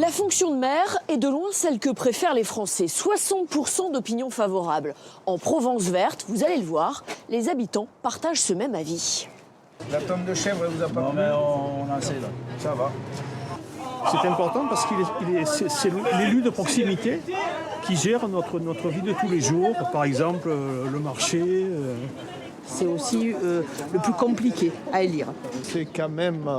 La fonction de maire est de loin celle que préfèrent les Français. 60% d'opinion favorable. En Provence verte, vous allez le voir, les habitants partagent ce même avis. La tome de chèvre, elle vous a pas plu? Non mais on a assez là. Ça va. C'est important parce c'est l'élu de proximité qui gère notre vie de tous les jours. Par exemple, le marché. C'est aussi le plus compliqué à élire. C'est quand même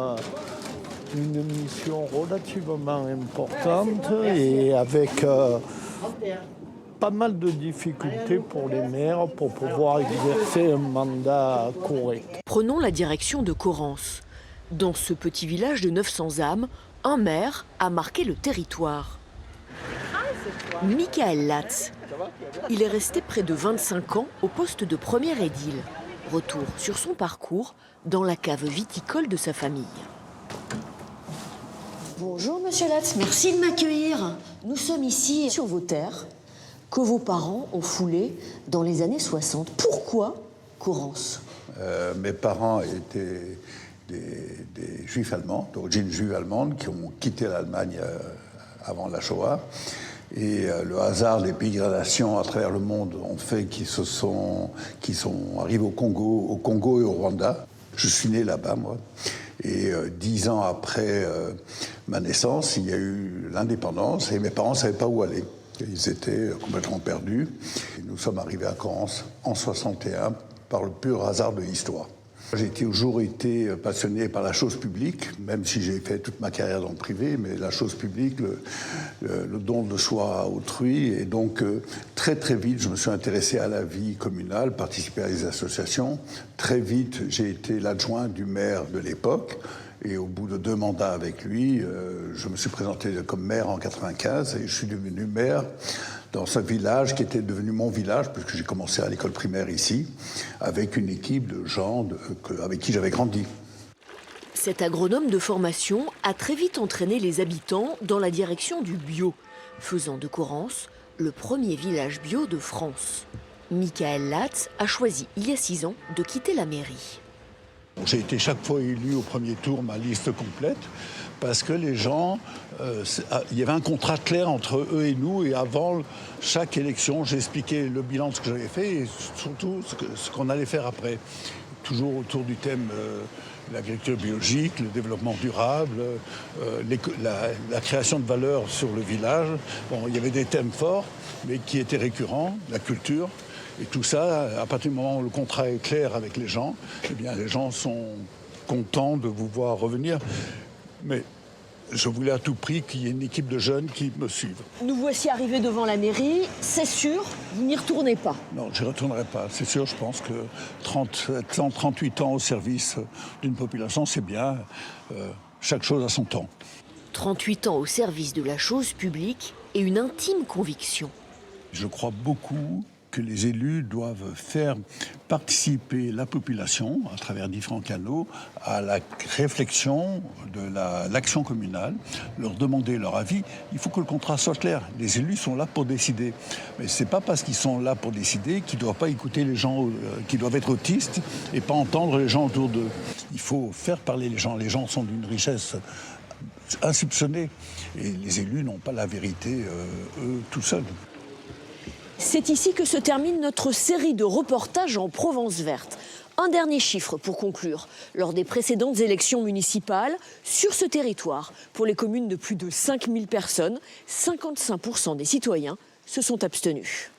une mission relativement importante et avec pas mal de difficultés pour les maires pour pouvoir exercer un mandat correct. Prenons la direction de Corrence. Dans ce petit village de 900 âmes, un maire a marqué le territoire. Michael Latz. Il est resté près de 25 ans au poste de premier édile. Retour sur son parcours dans la cave viticole de sa famille. Bonjour Monsieur Latz, merci de m'accueillir. Nous sommes ici sur vos terres que vos parents ont foulées dans les années 60. Pourquoi Corrence? Mes parents étaient des juifs allemands, d'origine juive allemande, qui ont quitté l'Allemagne avant la Shoah. Et le hasard des migrations à travers le monde ont fait qu'ils sont arrivés au Congo et au Rwanda. Je suis né là-bas, moi. Et 10 ans après ma naissance, il y a eu l'indépendance et mes parents ne savaient pas où aller. Ils étaient complètement perdus. Et nous sommes arrivés à Corrence en 61 par le pur hasard de l'histoire. J'ai toujours été passionné par la chose publique, même si j'ai fait toute ma carrière dans le privé, mais la chose publique, le don de soi à autrui. Et donc, très très vite, je me suis intéressé à la vie communale, participé à des associations. Très vite, j'ai été l'adjoint du maire de l'époque. Et au bout de 2 mandats avec lui, je me suis présenté comme maire en 95 et je suis devenu maire dans ce village qui était devenu mon village, puisque j'ai commencé à l'école primaire ici, avec une équipe de gens avec qui j'avais grandi. Cet agronome de formation a très vite entraîné les habitants dans la direction du bio, faisant de Corrence le premier village bio de France. Michael Latz a choisi, il y a 6 ans, de quitter la mairie. J'ai été chaque fois élu au premier tour, ma liste complète, parce que les gens, il y avait un contrat clair entre eux et nous, et avant chaque élection, j'expliquais le bilan de ce que j'avais fait et surtout ce qu'on allait faire après. Toujours autour du thème l'agriculture biologique, le développement durable, la création de valeur sur le village. Bon, il y avait des thèmes forts, mais qui étaient récurrents, la culture. Et tout ça, à partir du moment où le contrat est clair avec les gens, eh bien, les gens sont contents de vous voir revenir. Mais je voulais à tout prix qu'il y ait une équipe de jeunes qui me suivent. Nous voici arrivés devant la mairie. C'est sûr, vous n'y retournez pas. Non, je n'y retournerai pas. C'est sûr, je pense que 38 ans au service d'une population, c'est bien. Chaque chose a son temps. 38 ans au service de la chose publique et une intime conviction. Je crois beaucoup que les élus doivent faire participer la population, à travers différents canaux, à la réflexion de l'action communale, leur demander leur avis. Il faut que le contrat soit clair. Les élus sont là pour décider. Mais ce n'est pas parce qu'ils sont là pour décider qu'ils ne doivent pas écouter les gens, qu'ils doivent être autistes et pas entendre les gens autour d'eux. Il faut faire parler les gens. Les gens sont d'une richesse insoupçonnée. Et les élus n'ont pas la vérité, eux, tout seuls. C'est ici que se termine notre série de reportages en Provence verte. Un dernier chiffre pour conclure. Lors des précédentes élections municipales, sur ce territoire, pour les communes de plus de 5000 personnes, 55% des citoyens se sont abstenus.